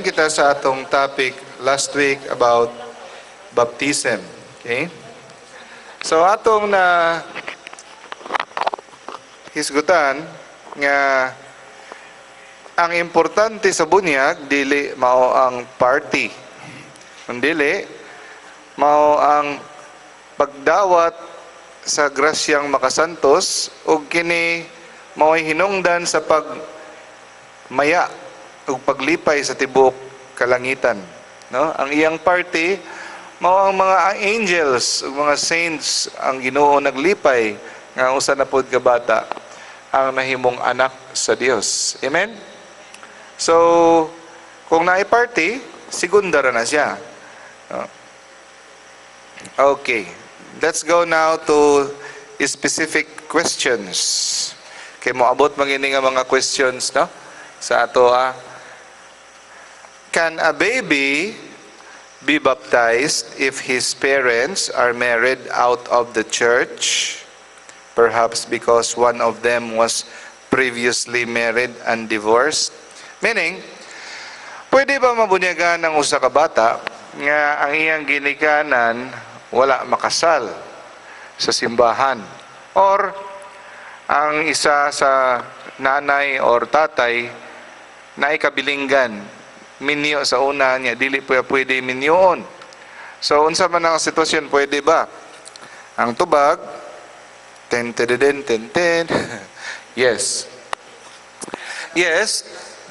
Padayon kita sa atong topic last week about baptism. Okay? So atong na hisgutan nga ang importante sa bunyag dili mao ang party. Dili mao ang pagdawat sa grasyang makasantos ug kini mao'y hinungdan sa pagmaya ug paglipay sa tibuok kalangitan, no? Ang iyang party mao ang mga angels ug mga saints ang Ginoo naglipay nga usa na pod ka bata ang nahimong anak sa Dios. Amen. So kung naay party, segunda ra na siya. No? Okay. Let's go now to specific questions. Kay moabot magini nga mga questions, no? Sa ato Can a baby be baptized if his parents are married out of the church? Perhaps because one of them was previously married and divorced. Meaning, pwede ba mabunyagan ng usa ka bata nga ang iyang ginikanan wala makasal sa simbahan, or ang isa sa nanay or tatay na ikabilinggan minyo sa una niya dili pwede minyoon. So unsa man ang sitwasyon, pwede ba? Ang tubag ten. Yes,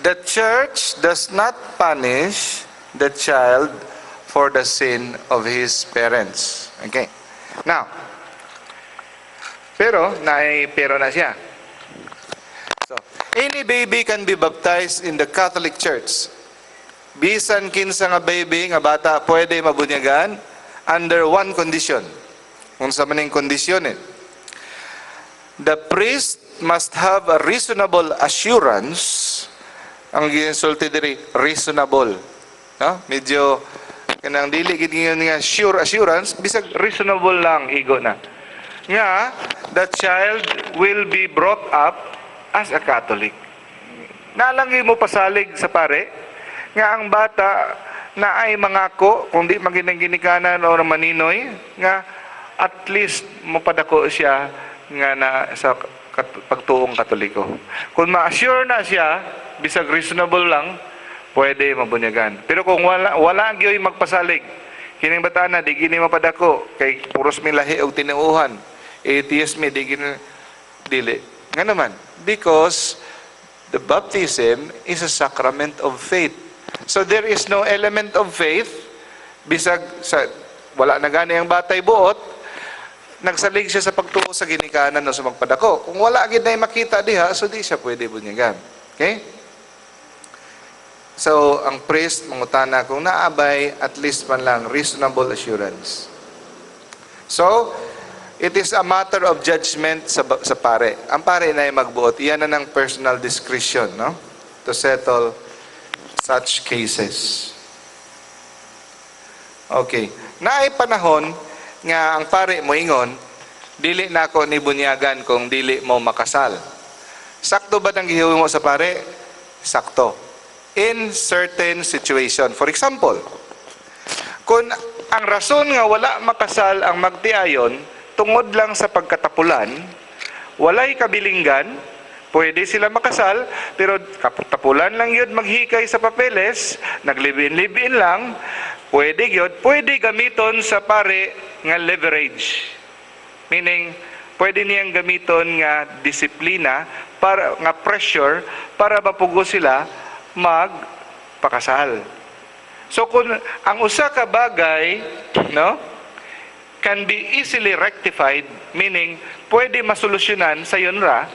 the church does not punish the child for the sin of his parents. Okay. Now, pero na siya. So, any baby can be baptized in the Catholic Church. Bisan kinsa nga baby nga bata pwede mabunyagan under one condition. Unsa man ning kondisyon eh? The priest must have a reasonable assurance. Ang ginsulti diri reasonable, no? Medyo kanang dili gid nga sure assurance, bisag reasonable lang igo na. Nga the child will be brought up as a Catholic. Nalangi mo pasalig sa pare nga ang bata na ay mangako kung di maginang ginikanan o maninoy nga at least mopadako siya nga na sa pagtuong Katoliko. Kung ma-assure na siya bisag reasonable lang, pwede mabunyagan. Pero kung wala gyoy magpasalig, kining bata na di gini mapadako kay puros mi lahi og tinuuhan. Atheist mi di gini dili. Nga naman, because the baptism is a sacrament of faith. So there is no element of faith bisag sa wala na gani ang batay buot, nagsalig siya sa pagtuo sa ginikanan o sa magpadako. Kung wala gid na makita diha, so di siya pwede bunyagan. Okay? So, ang priest, mangutana kung naabay, at least man lang, reasonable assurance. So, it is a matter of judgment sa pare. Ang pare na ay magbuot. Iyan na ng personal discretion, no? To settle such cases. Okay. Naay panahon nga ang pare mo ingon, dili na ako nibunyagan kung dili mo makasal. Sakto ba ang gihiwi mo sa pare? Sakto. In certain situation. For example, kung ang rason nga wala makasal ang magtiayon tungod lang sa pagkatapulan, walay kabilinggan, pwede sila makasal, pero tapulan lang yun maghikay sa papeles, naglibin-libin lang, pwede yun, pwede gamiton sa pare nga leverage. Meaning, pwede niyang gamiton nga disiplina, para, nga pressure, para mapugo sila magpakasal. So kung ang usa ka bagay, no, can be easily rectified, meaning pwede masolusyonan sa yunra,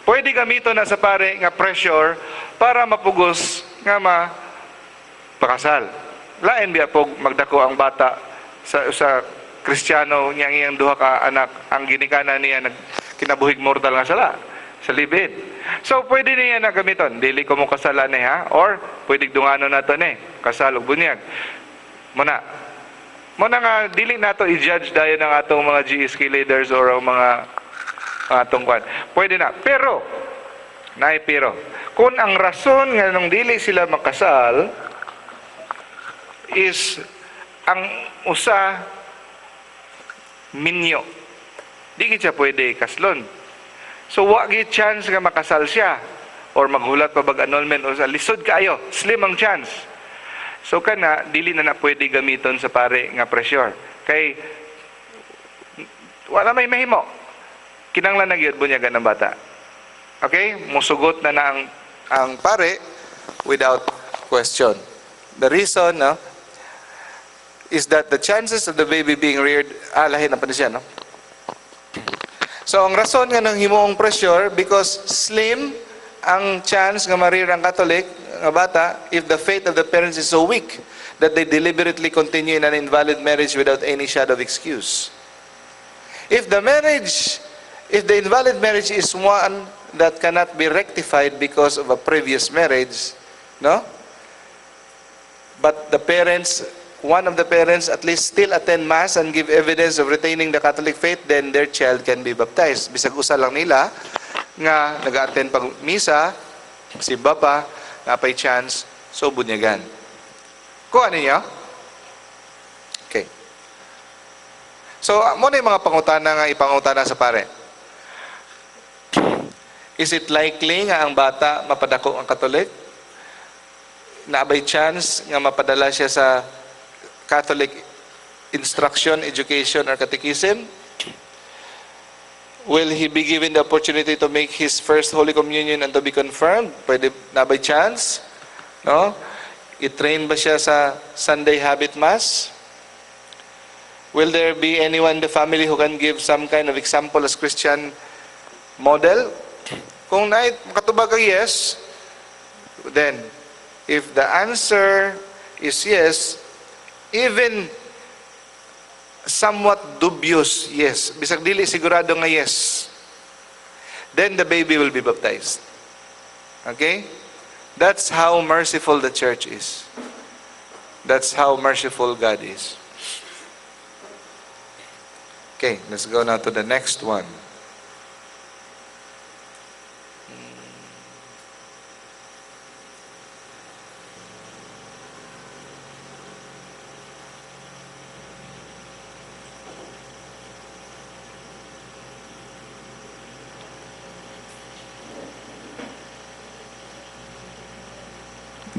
pwede gamito na sa pare nga pressure para mapugos nga mapakasal. Lain biya pog magdako ang bata sa Kristiyano niyang iyang duha ka anak, ang ginikanan niya kinabuhig mortal nga sala sa libid. So, pwede niya na gamiton. Dili ko mo kasalan ha? Or, pwede dungano na to kasal o bunyag. Muna nga, dili na to i-judge dahil ng atong mga GSK leaders or mga atong kwan. Pwede na. Pero, kung ang rason nga nung dili sila makasal, is ang usa minyo. Di gid siya pwede kaslon. So wa gid chance nga makasal siya or maghulat pa bag annulment o sa lisod kaayo, slim ang chance. So kana dili na pwede gamiton sa pare nga pressure. Kay wala may mahimo. Kinanglan na gyud bunyagan ng bata. Okay? Musugot na ang pare without question. The reason, no, is that the chances of the baby being reared, lahi na pa na siya, no? So, ang rason nga ng himoong pressure, because slim ang chance nga ma-rear ang Catholic nga bata if the faith of the parents is so weak that they deliberately continue in an invalid marriage without any shadow of excuse. If the invalid marriage is one that cannot be rectified because of a previous marriage, no? But the parents, one of the parents at least still attend Mass and give evidence of retaining the Catholic faith, then their child can be baptized. Bisag usa lang nila nga nag-attend pag misa, si Bapa, napay chance, so bunyagan. Kuha ninyo? Okay. So, muna yung mga pangutana nga ipangutana sa pare. Is it likely nga ang bata mapadako ang Katolik? Naabay chance nga mapadala siya sa Catholic instruction, education, or catechism? Will he be given the opportunity to make his first Holy Communion and to be confirmed? Pwede naabay chance? No? I-train ba siya sa Sunday habit mass? Will there be anyone in the family who can give some kind of example as Christian model? Kung makatubag ka yes, then if the answer is yes, even somewhat dubious yes, bisag dili sigurado nga yes, then the baby will be baptized. Okay? That's how merciful the church is. That's how merciful God is. Okay, let's go now to the next one.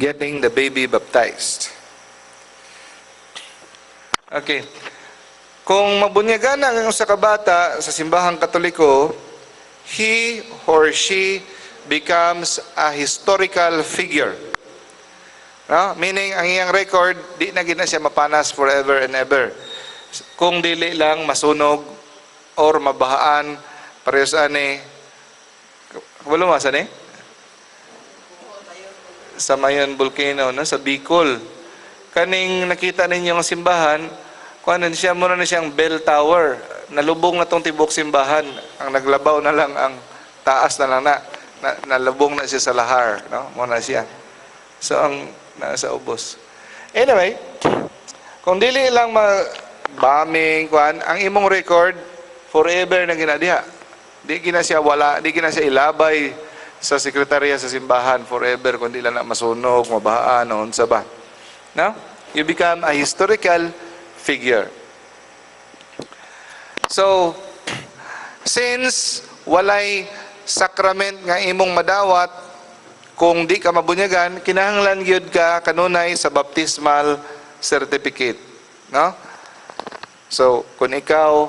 Getting the baby baptized. Okay. Kung mabunyagan ang sa kabata sa simbahang Katoliko, he or she becomes a historical figure. No? Meaning, ang iyang record, di na gina siya mapanas forever and ever. Kung dili lang masunog or mabahaan, parehas ani, kabalo masan eh? Sa Mayon Volcano, no? Sa Bicol. Kaning nakita ninyo ang simbahan, kuanan siya, muna na siyang bell tower. Nalubong na tong tibok simbahan. Ang naglabaw na lang ang taas na lang nalubong na siya sa lahar. No? Muna siya. So, ang nasa ubos. Anyway, kung dili lang bombing, ang imong record, forever na ginadiha. Di gina siya wala, di gina siya ilabay sa sekretarya sa simbahan forever, kundi lang na masunog, mabahaan, o unsa ba. No? You become a historical figure. So, since walay sakrament nga imong madawat, kung di ka mabunyagan, kinahanglan gyud ka kanunay sa baptismal certificate. No? So, kung ikaw,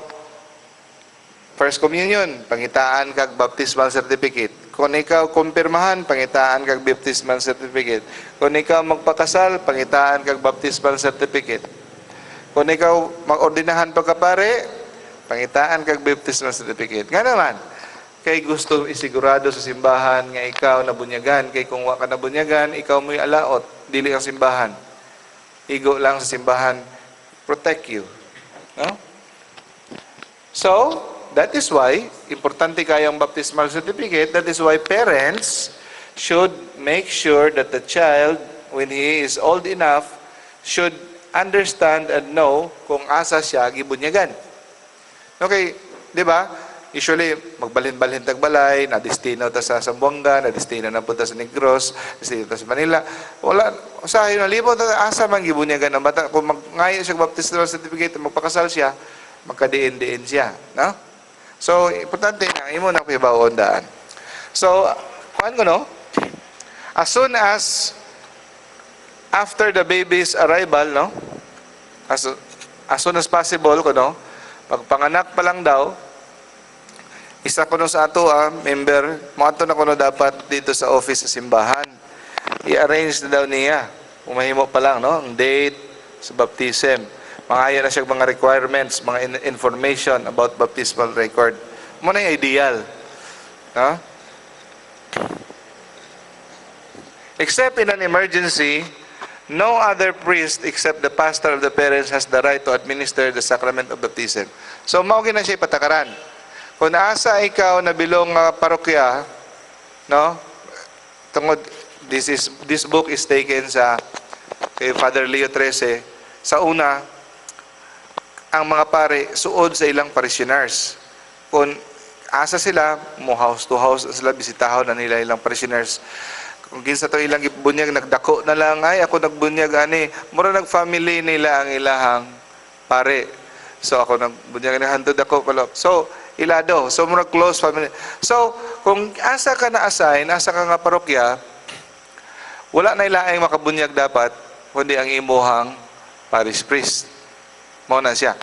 First Communion, pangitaan kag baptismal certificate. Kung ikaw kumpirmahan, pangitaan kag baptismal certificate. Kung ikaw magpakasal, pangitaan kag baptismal certificate. Kung ikaw mag-ordinahan pagkapare, pangitaan kag baptismal certificate. Nga naman, kay gusto isigurado sa simbahan nga ikaw nabunyagan. Kay kung wa ka nabunyagan, ikaw mo'y alaot, dili ang simbahan. Igo lang sa simbahan, protect you. No? So, that is why, importante kayang baptismal certificate, that is why parents should make sure that the child, when he is old enough, should understand and know kung asa siya gibunyagan. Okay, di ba? Usually, magbalhin-balhin tagbalay, na destino ta sa Zamboanga, na destino na punta sa Negros, destino ta sa Manila. Wala, usahay na libo, asa man gibunyagan ng bata. Kung ngayon siya baptismal certificate, magpakasal siya, magkadiin-diin siya. No? So, importante na, imo na pibaon daan. So, kuhan ko, no? As soon as after the baby's arrival, no? As soon as possible, no? Pagpanganak pa lang daw, isa ko sa ato, member, mato na ko dapat dito sa office sa simbahan. I-arrange na daw niya. Umahimo pa lang, no? Ang date sa baptism. Mangaya na siya mga requirements, mga information about baptismal record. Muna yung ideal. No? Except in an emergency, no other priest except the pastor of the parents has the right to administer the sacrament of baptism. So, maugin na siya patakaran. Kung asa ikaw na bilong parokya, no? Tungod, this book is taken sa kay Father Leo XIII. Sa una, ang mga pare suod sa ilang parishioners. Kung asa sila, mo house to house sila, bisitahon na nila ilang parishioners. Kung kinsa to ilang bunyag, nagdako na lang, ay ako nagbunyag ani, mura nag-family nila ang ilahang pare. So ako nagbunyag na handod ako pala. So ilado, so mura close family. So kung asa ka na assign, asa ka nga parokya, wala na ilaing makabunyag dapat, kundi ang imuhang parish priest. Mao na siya.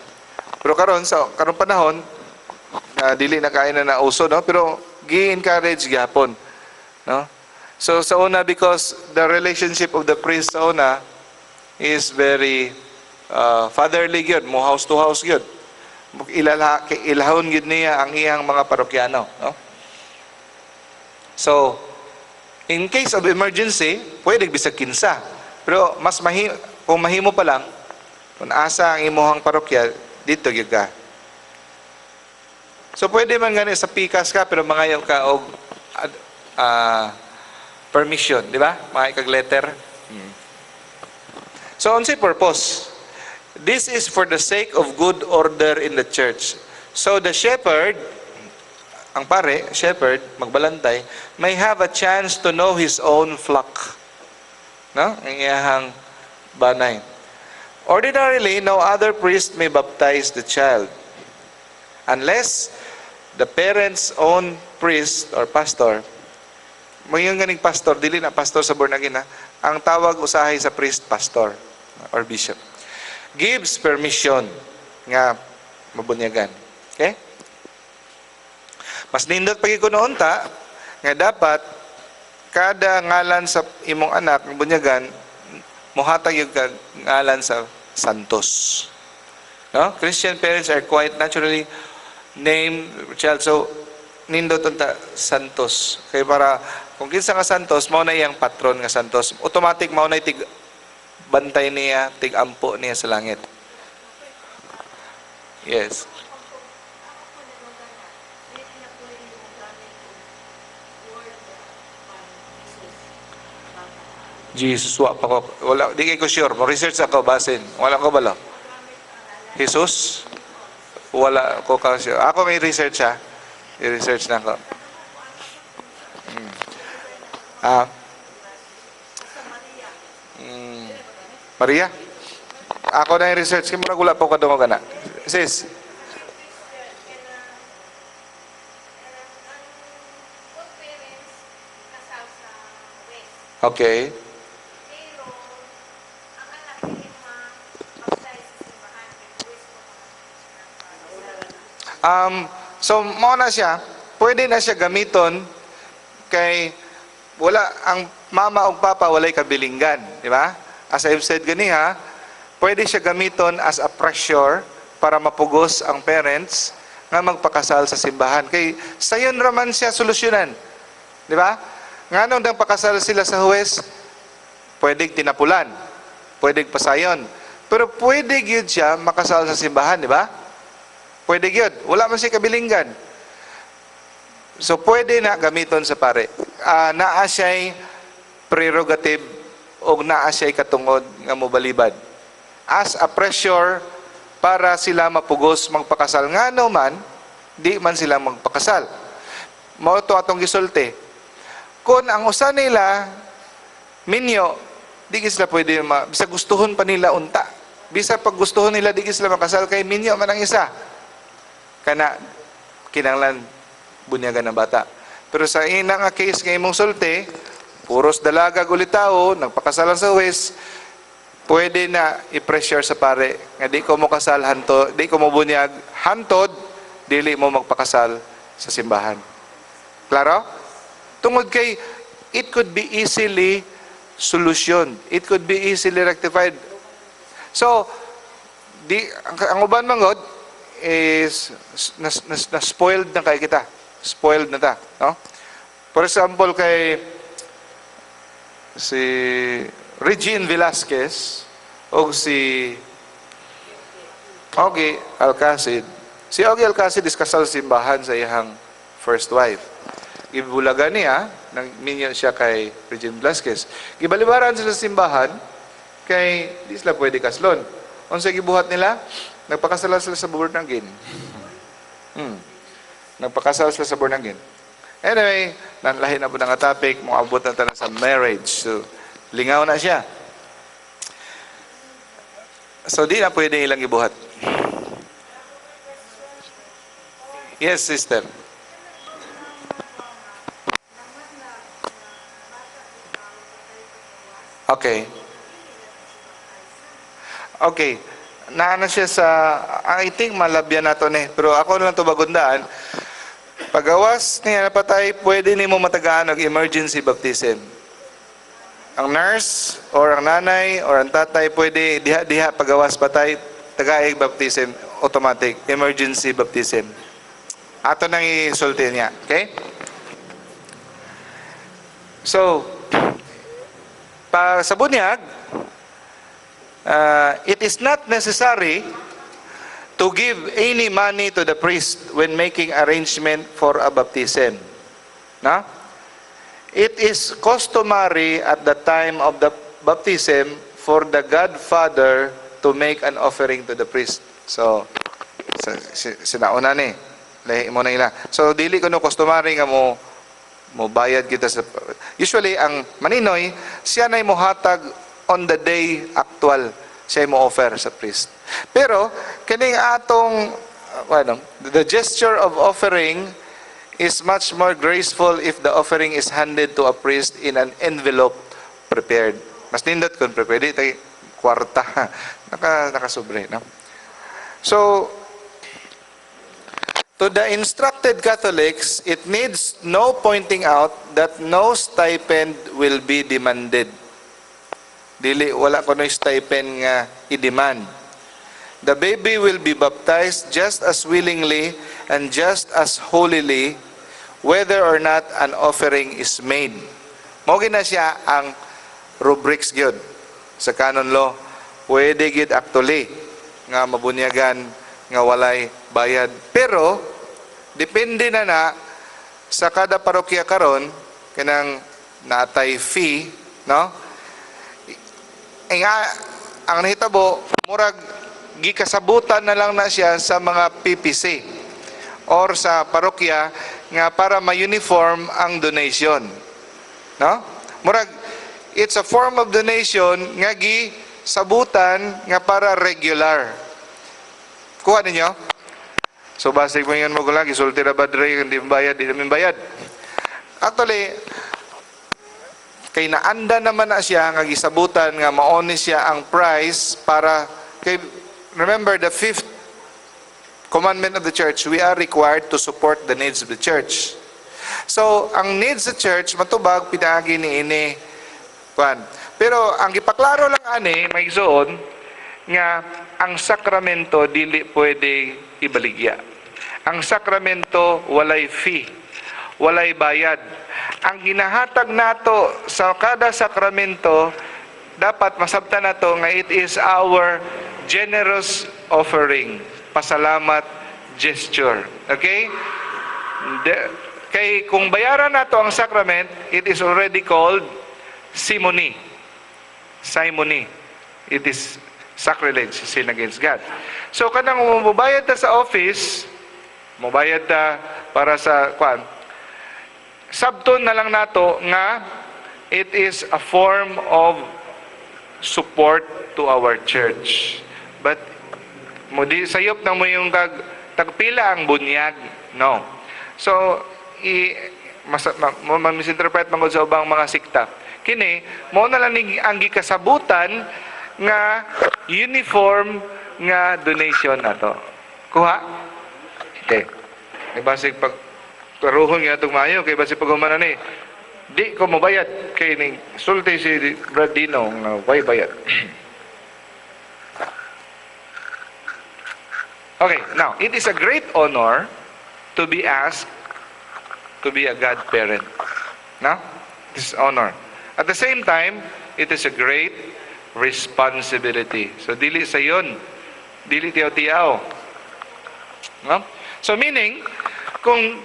Pero karon sa karong panahon, dili na kaya na nauso, no? Pero gi-encourage gyapon, no? So sa una, because the relationship of the priest sa una is very fatherly gyud, mo house to house gyud. Ilahon gyud niya ang iyang mga parokyano, no? So in case of emergency, pwede bisag kinsa. Pero mas kung mahimo pa lang, kung asa ang imuhang parokya, dito gyud ka. So pwede man gani sa pikas ka, pero mangayaw ka og permission, di ba? Mga ikag-letter. So, unsay purpose? This is for the sake of good order in the church. So, the shepherd, ang pare, shepherd, magbalantay, may have a chance to know his own flock. No? Ang iyahang banay. Ordinarily, no other priest may baptize the child unless the parent's own priest or pastor. Mayroon ganing pastor, dili na pastor sa born again, ang tawag usahay sa priest, pastor or bishop, gives permission nga mabunyagan. Okay? Mas nindot pagikunoon ta nga dapat kada ngalan sa imong anak ng bunyagan mohatag yung ngalan sa santos. No? Christian parents are quite naturally name child, so nindot unta santos. Kaya para kung kinsa nga santos, mao na iyang patron nga santos. Automatic mao na tig bantay niya, tig ampo niya sa langit. Yes. Jesus, wala, di ko sure. Mo-research ako, basin. Wala ko bala. Jesus? Wala ko ka sure. Ako may research ha. I-research na ko. Maria? Ako na yung research. Kaya muna gula po ka doon ka na. Sis? Okay. So, mao na siya, pwede na siya gamiton kay wala ang mama o papa walay kabilinggan, di ba? As I've said ganiha, pwede siya gamiton as a pressure para mapugos ang parents nga magpakasal sa simbahan. Kay sayon raman siya solusyonan. Di ba? Nganong dang pakasal sila sa huwes, pwedeng tinapulan, pwedeng pasayon. Pero pwede gyud siya makasal sa simbahan, di ba? Pwede gyud. Wala man siya kabilinggan. So pwede na gamiton sa pare. Naa siya'y prerogative o naa siya'y katungod nga mobalibad. As a pressure para sila mapugos magpakasal. Ngano man, di man sila magpakasal. Mao to atong gisulti. Kung ang usa nila minyo, di sila pwede bisa gustuhon pa nila unta. Bisa pag gustuhon nila di sila makasal kay minyo man ang isa. Kana kinahanglan bunyagan ng bata. Pero sa ina nga case nga imong sulti, puros dalaga ulit tao, nagpakasalan sa West, pwede na i-pressure sa pare nga di ko mo kasal hanto, di ko mo bunyag hantod, dili mo magpakasal sa simbahan. Klaro? Tungod kay it could be easily solution. It could be easily rectified. So, ang uban mangod is na-spoiled na kay kita. Spoiled na ta. No? For example, kay si Regine Velasquez o si Ogie Alcacid. Si Ogie Alcacid is kasal sa simbahan sa iyang first wife. Ibulaga niya, nang minyo siya kay Regine Velasquez. Gibalibaran sila sa simbahan, kay di sila pwede kaslon. Unsa gibuhat nila? Nagpakasal sila sa born again. Nagpakasal sila sa born again. Anyway, nanlahi na po ng topic, moabot na tayo sa marriage. So, lingaw na siya. So, di na pwede ilang ibuhat. Yes, sister. Okay. Okay. Naana siya sa, I think malabyan na to pero ako lang to bagundaan. Pagawas niya napatay, pwede ni mo matagaan og emergency baptism. Ang nurse or ang nanay or ang tatay pwede diha pagawas patay tagaig baptism automatic emergency baptism. Ato nang isulti niya, okay? So, sa bunyag, it is not necessary to give any money to the priest when making arrangement for a baptism. No? It is customary at the time of the baptism for the godfather to make an offering to the priest. So, sinauna ni. Lahi mo na ila. So, dili ko no customary nga mo bayad kita sa... Usually, ang maninoy, siya na'y mohatag on the day actual. Siya mo offer sa priest. Pero, kining atong, the gesture of offering is much more graceful if the offering is handed to a priest in an envelope prepared. Mas nindot kung prepared. Ito kwarta. Nakasobre. No? So, to the instructed Catholics, it needs no pointing out that no stipend will be demanded. Dili, wala ko no stipend nga i-demand. The baby will be baptized just as willingly and just as holily whether or not an offering is made. Mao na siya ang rubrics gyud sa canon law. Pwede gyud actually nga mabunyagan nga walay bayad. Pero depende na sa kada parokya karon kanang natay fee, no? Ang nahitabo, murag gikasabutan na lang na siya sa mga PPC or sa parokya nga para ma-uniform ang donation. No? Murag, it's a form of donation nga gisabutan nga para regular. Kuha ninyo? So, basig mo yun mo lang, isulti na ba dre, hindi bayad, hindi namin bayad. Actually, kay naanda naman na siya nga gisabutan nga maoni siya ang price para kay remember the fifth commandment of the church, we are required to support the needs of the church. So ang needs of the church matubag pinaagi ni ini kuan. Pero ang gipaklaro lang ani may igsoon nga ang sakramento dili pwede ibaligya. Ang sakramento walay fee, walay bayad. Ang ginahatag nato sa kada sakramento, dapat masabtan nato nga it is our generous offering, pasalamat gesture. Okay? Kay kung bayaran nato ang sacrament, it is already called simony. Simony. It is sacrilege, sin against God. So kanang mubayad ta sa office, Mobayad ta para sa kwan. Sabton na lang nato nga it is a form of support to our church. But mudi sayop na mo yung tagpila ang bunyag, no. So misinterpret man sa ubang mga sikta. Kini mo na lang ang gikasabutan nga uniform nga donation nato. Kuha? Okay. May basig pag taruhon nga itong mayo, kay basig pag umana ni, di ko mabayad, kay ni sulti si Brad Dino, nga way bayad. Okay, now, it is a great honor to be asked to be a godparent. No? This is honor. At the same time, it is a great responsibility. So, dili sa yun. Dili tiyaw-tiyaw. No? So, meaning, kung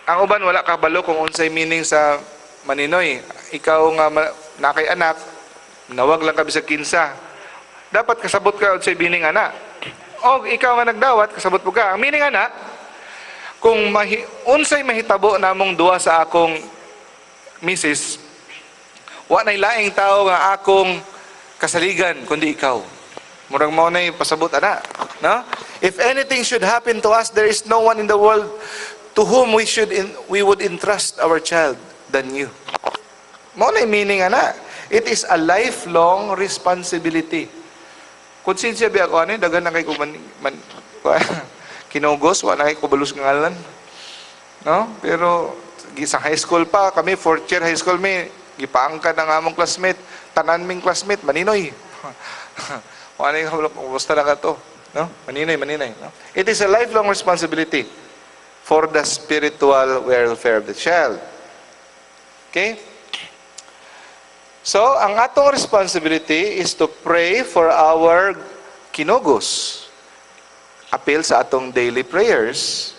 ang uban wala kabalo kung unsay meaning sa maninoy, ikaw nga nakay anak, nawag lang ka bisag kinsa, dapat kasabot ka unsay bining anak. O ikaw nga nagdawat, kasabot mo ka. Ang meaning anak, kung unsay mahitabo namong duwa sa akong misis, wa nay laing tao nga akong kasaligan kundi ikaw. Murag mo na pasabot ana, no? If anything should happen to us, there is no one in the world to whom we would entrust our child than you. Mo na meaning ana. It is a lifelong responsibility. Konsensya biya ko ano, dagan na kay ko kinugos, wa na kay ko balus ng ngalan. No? Pero sa high school pa, kami fourth year high school gipaangkan ng among classmate, tanan ming classmate maninoy. Wa na gusto na ka to, no? Maninoy. No? It is a lifelong responsibility for the spiritual welfare of the child. Okay? So, ang atong responsibility is to pray for our kinugos. Appeal sa atong daily prayers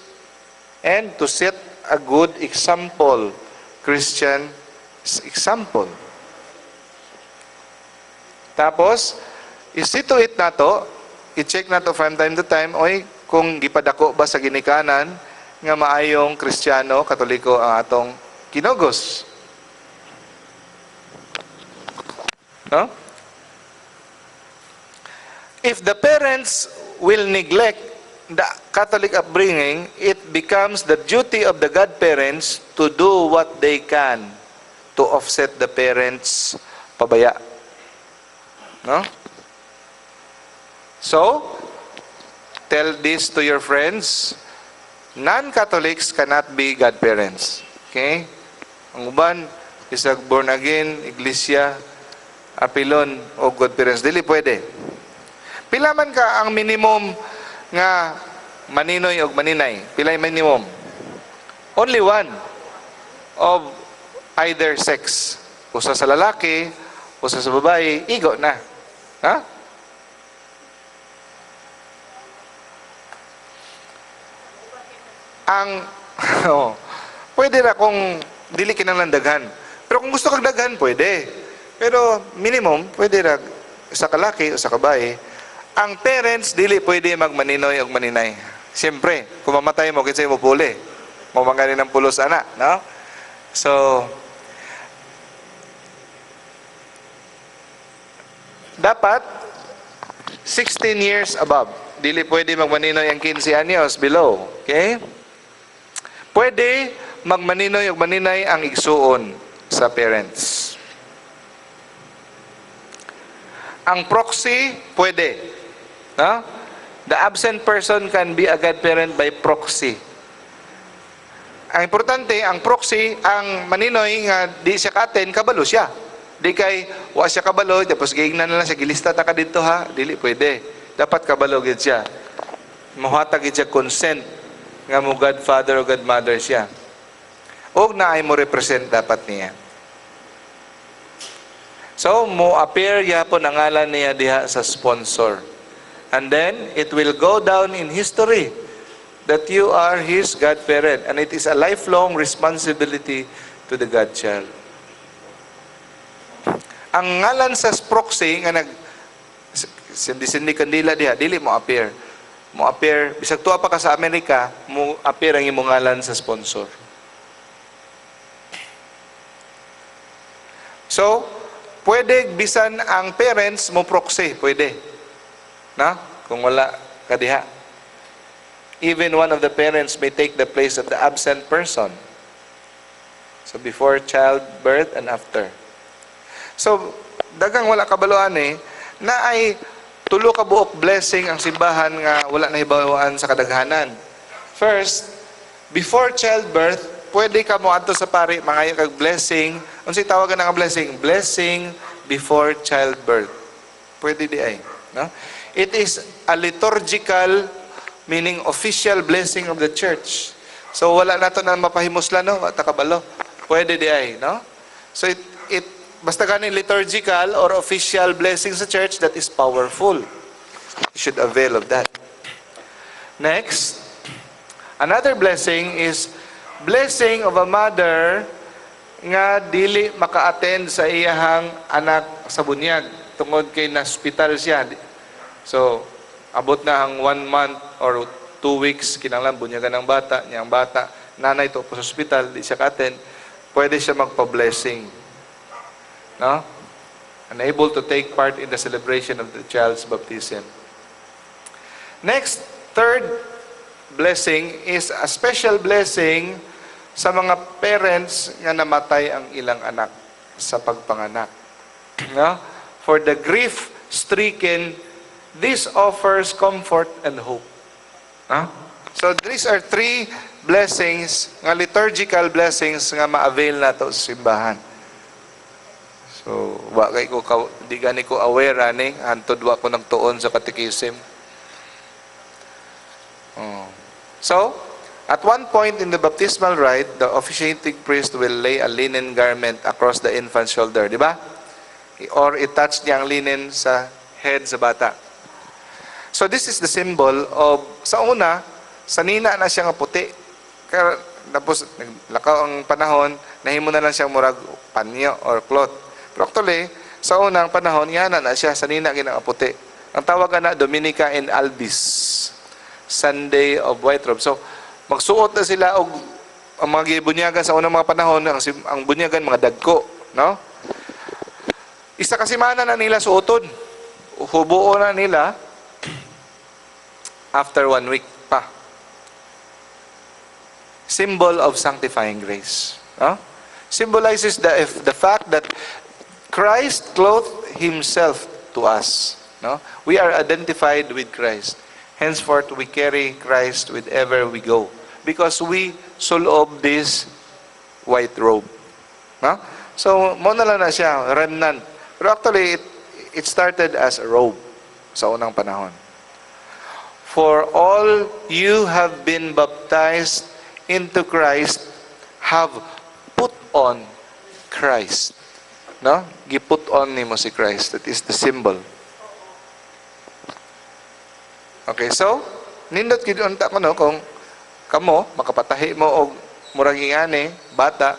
and to set a good example, Christian example. Tapos, isituit nato, i-check nato from time to time, oy, kung gipadako ba sa ginikanan nga maayong Kristiyano, Katoliko ang atong kinugos. No? If the parents will neglect the Catholic upbringing, it becomes the duty of the godparents to do what they can to offset the parents' pabaya. No? So, tell this to your friends. Non-Catholics cannot be godparents. Okay? Ang uban, isag born again, iglesia, apilon o godparents. Dili pwede. Pila man ka ang minimum nga maninoy o maninay? Pila yung minimum? Only one of either sex. Usa sa lalaki, usa sa babae, igo na. Ha? Ang pwede na kung dili kinahanglan daghan. Pero kung gusto kag daghan, pwede. Pero minimum, pwede na sa kalaki o sa kabae. Ang parents, dili pwede magmaninoy o maninay. Siyempre, kung mamatay mo, kinsay mo puli. Mamangani ng pulos anak, no? So, dapat 16 years above. Dili pwede magmaninoy ang 15 anyos below. Okay? Pwede magmaninoy o maninay ang igsuon sa parents. Ang proxy, pwede. No? The absent person can be a godparent by proxy. Ang importante, ang proxy, ang maninoy nga di siya katen, kabalo siya. Di kay, wa siya kabalo, tapos giingnan na lang siya, gilista ta ka dito ha. Dili, pwede. Dapat kabalo gid siya. Mahatag gid siya consent nga mo godfather o godmother siya. O na ay mo represent dapat niya. So, mo appear yapon ang ngalan niya diha sa sponsor. And then, it will go down in history that you are his godparent. And it is a lifelong responsibility to the godchild. Ang ngalan sa proxy, nga sindi-sindi kandila diha, dili mo appear. mo appear, bisag tuwa pa ka sa Amerika, mo appear ang imong ngalan sa sponsor. So, pwede bisan ang parents mo proxy, pwede. Na? Kung wala kadiha. Even one of the parents may take the place of the absent person. So, before childbirth and after. So, dagang wala kabaluan na ay tulo ka buok blessing ang simbahan nga wala na hibawaan sa kadaghanan. First, before childbirth, pwede ka mo adto sa pari mangayo kag blessing. Unsay tawagan nga blessing? Blessing before childbirth. Pwede di ay, no? It is a liturgical, meaning official blessing of the church. So wala nato na mapahimuslan, no? Wata kabalo. Pwede di ay, no? So it basta ganing liturgical or official blessing sa church, that is powerful. You should avail of that. Next, another blessing is blessing of a mother nga dili maka-attend sa iyahang anak sa bunyag tungod kay na-hospital siya. So, abot na ang 1 month or 2 weeks kinahanglan bunyagan ng bata, niyang bata, nanay to po sa hospital, di siya ka-attend, pwede siya magpa-blessing. No? Unable to take part in the celebration of the child's baptism. Next, third blessing is a special blessing sa mga parents nga namatay ang ilang anak sa pagpanganak. No? For the grief-stricken, this offers comfort and hope. No? So these are 3 blessings, nga liturgical blessings nga ma-avail nato sa simbahan. So, di gani ko aware ani, hantod wa ko nagtuon sa catechism. So, at one point in the baptismal rite, the officiating priest will lay a linen garment across the infant's shoulder, di ba? Or itouch niya ang linen sa head sa bata. So this is the symbol of, sa una, sanina na siya nga puti. Tapos, naglakaw ang panahon, nahimo na lang siyang murag panyo or cloth. Pero actually, sa unang panahon, yana na siya, sanina ginang puti. Ang tawag na Dominica in Albis, Sunday of White Robe. So, magsuot na sila og ang mga bunyagan sa unang mga panahon, ang bunyagan mga dagko, no? Isa kasi mana na nila suoton. Hubuo na nila after 1 week pa. Symbol of sanctifying grace. No? Symbolizes the fact that Christ clothed Himself to us. No? We are identified with Christ. Henceforth, we carry Christ wherever we go. Because we sulob this white robe. No? So, mo na lang na siya, remnant. Pero actually, it started as a robe sa unang panahon. For all you have been baptized into Christ, have put on Christ. No? Giput on nimo si Christ. That is the symbol. Okay, so, nindot gid unta ko no, kung kamo, makapatahi mo og murag ingani, bata,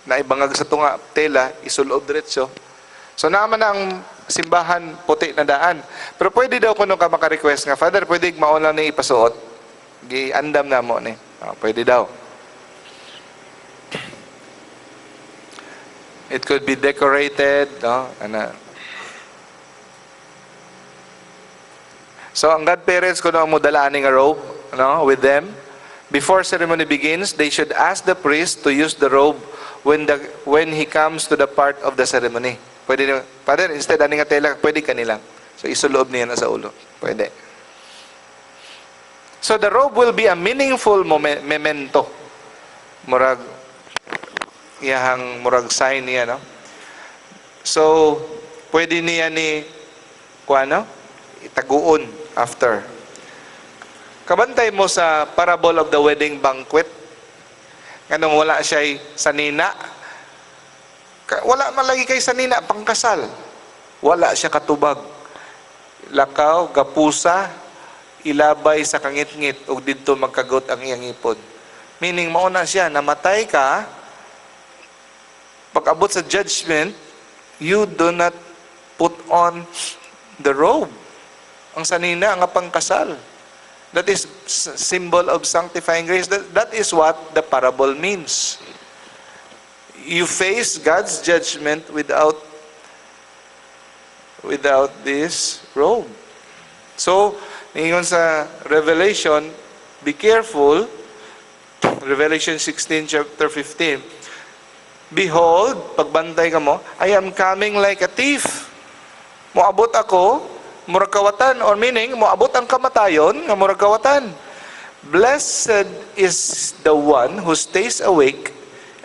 naibangag sa tunga, tela, isulob diretso. So, naman na ang simbahan puti na daan. Pero pwede daw kuno ka maka-request nga, Father, pwede mauna ni ipasuot. Giandam na mo ni. Pwede daw. It could be decorated, no? So, ang godparents kuno ang mudalaan nga robe, no, with them. Before ceremony begins, they should ask the priest to use the robe when he comes to the part of the ceremony. Pwede na, Father, instead ani nga tela, pwede kanilang. So isulob niya na sa ulo. Pwede. So the robe will be a meaningful memento. Murag iyahang murag sign niya, no? So pwede niya ni kuano itaguon after. Kabantay mo sa parable of the wedding banquet. Nganong wala siya sanina. Wala man lagi kay sanina pangkasal. Wala siya katubag. Lakaw, gapusa, ilabay sa kangit-ngit ug didto magkagot ang iyang ipod. Meaning mauna siya, namatay ka, pag-abot sa judgment, you do not put on the robe. Ang sanina, ang pangkasal. That is symbol of sanctifying grace. That is what the parable means. You face God's judgment without this robe. So, ngayon sa Revelation, be careful. Revelation 16, chapter 15. Behold, pagbantay ka mo, I am coming like a thief. Moabot ako, murag kawatan, or meaning, moabot ang kamatayon, nga murag kawatan. Blessed is the one who stays awake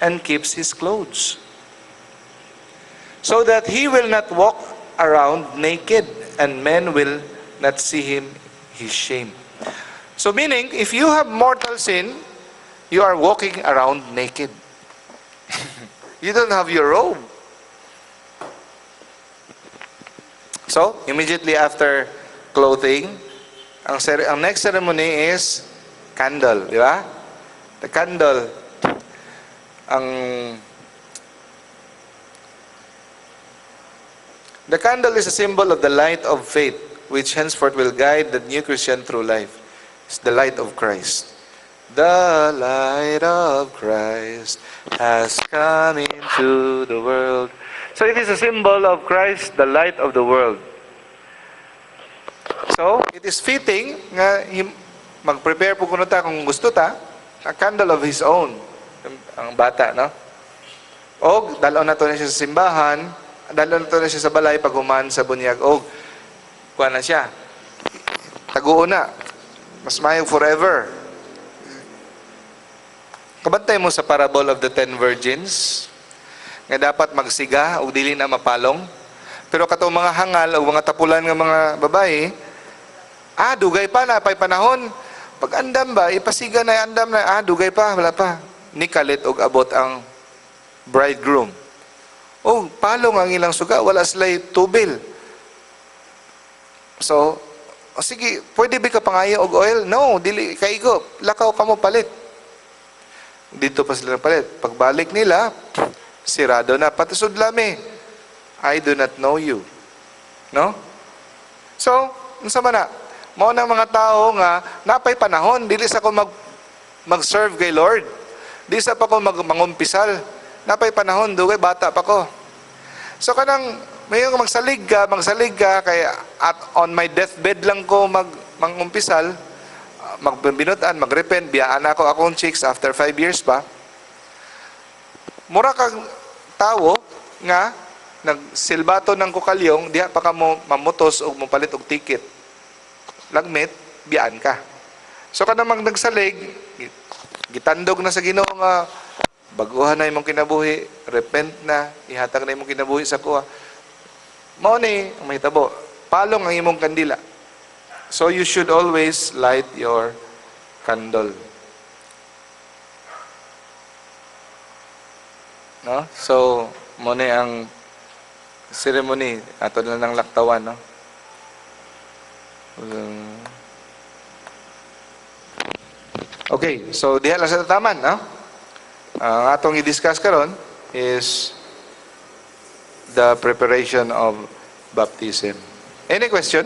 and keeps his clothes, so that he will not walk around naked, and men will not see his shame. So meaning, if you have mortal sin, you are walking around naked. You don't have your robe. So, immediately after clothing, ang next ceremony is candle, di ba? The candle, the candle is a symbol of the light of faith, which henceforth will guide the new Christian through life. It's the light of Christ. The light of Christ has come into the world. So it is a symbol of Christ, the light of the world. So, it is fitting nga mag-prepare po kuno ta kung gusto ta, a candle of his own. Ang bata, no? Og dalon na to na siya sa simbahan, dalon na to na siya sa balay pag human sa bunyag. Og kuha na siya. Taguo na. Mas mayog forever. Kabantay mo sa parable of the 10 virgins nga dapat magsiga o dili na mapalong. Pero katong mga hangal o mga tapulan ng mga babae, dugay pa na pay panahon. Pag andam ba, ipasiga na andam na, dugay pa, wala pa. Nikalit og abot ang bridegroom. Palong ang ilang suga, wala sila'y tubil. So, sige, pwede ba ka pangayo og oil? No, dili kaigo, lakaw ka mo palit. Dito pa sila palit. Pagbalik nila, sirado na. Patusod lami, I do not know you. No? So, unsa man na? Mao nang mga tao nga napay panahon dili sa ko mag-serve kay Lord. Di sa pa ko mangumpisal. Napay panahon dugay bata pa ko. So kanang mayong magsalig ka kay at on my deathbed lang ko mangumpisal, magbinutan, magrepent, biyaan ako akong chicks after 5 years pa. Mura kang tao nga nagsilbato ng kukalyong, diha pa ka mo mamutos o mapalit og ticket. Lagmit, biyaan ka. So kanang nagsalig, gitandog na sa Ginoo nga baguhan na imong kinabuhi, repent na, ihatag na imong kinabuhi sa kuha. Mao ni ang mahitabo. Palong ang imong kandila. So you should always light your candle. No? So, mo ni ang ceremony ato na ng laktawan, no? Okay, so diha lang sa taman, no? Ang atong i-discuss karon is the preparation of baptism. Any question?